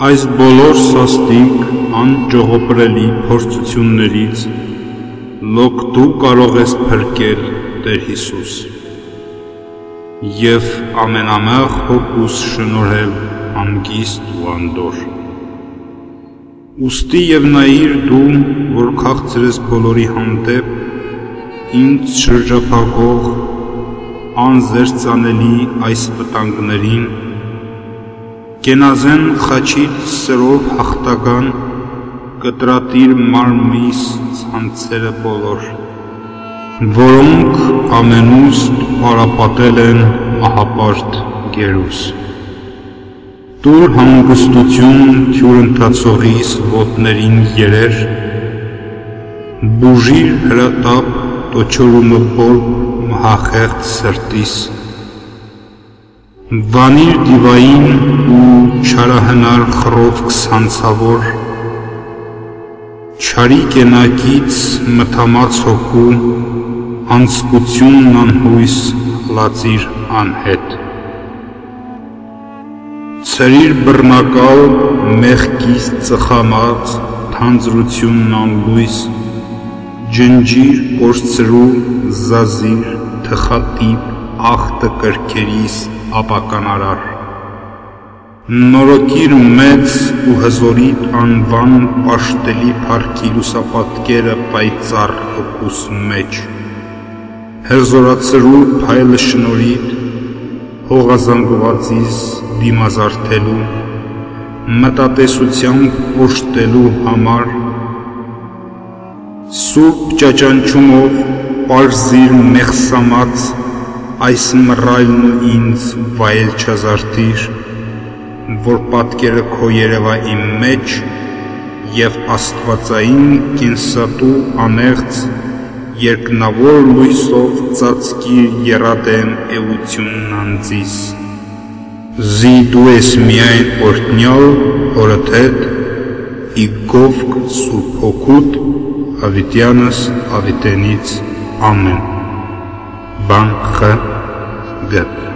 Այս բոլոր սաստիկ անճողոպրելի փորձություններից լոկ դու կարող ես փրկել, Տեր Հիսուս, և ամենամեղ հոգուս շնորհել հանգիստ ու անդոր։ Ուստի և նայիր դու, որ քաղցրես բոլորի հանդեպ, ինձ շրջափակող անզերծանելի այս վտանգներին, կենազեն խաչից սրով հաղթական կտրատիր մարմնիս ցանցերը բոլոր, որոնք ամենուստ պարապատել են ահապարտ գերուս։ Տուր հանգստություն թյուր ընթացողիս ոտներին երեր, բուժիր հրատապ տոչորումը բոլ մահախեղտ սրտիս, վանիր դիվային ու չարահնար խռովք սանցավոր, չարի կենակից մթամած հոգու, անձկությունն անհույս լացիր անհետ։ Ցրիր բռնակալ մեղքից ծխամած թանձրությունն անլույս, ջնջիր կորցրու զազիր թխատիպ ախտը կրքերիս ապականարար, նորոգիր մեծ ու հզորիտ անվան պաշտելի փառքի լուսապատկերը պայծառ հոգուս մեջ, հերզորացրու փայլը շնորհիդ հողազանգվածիս դիմազարդելու, մտատեսությամբ օժտելու համար, սուրբ ճաճանչումով պարզիր մեղսամած այս մռայլն ու ինձ վայել չազարդիր, որ պատկերը քո երևա իմ մեջ և աստվածային կենսատու անեղծ երկնավոր լույսով ծածկիր եռադեմ էությունն անձիս։ Զի դու ես միայն օրհնյալ հորդ հետ, ի գովք Սուրբ Հոգուդ, հավիտյանս հավիտենից ամեն։ Բան Խ. Գ.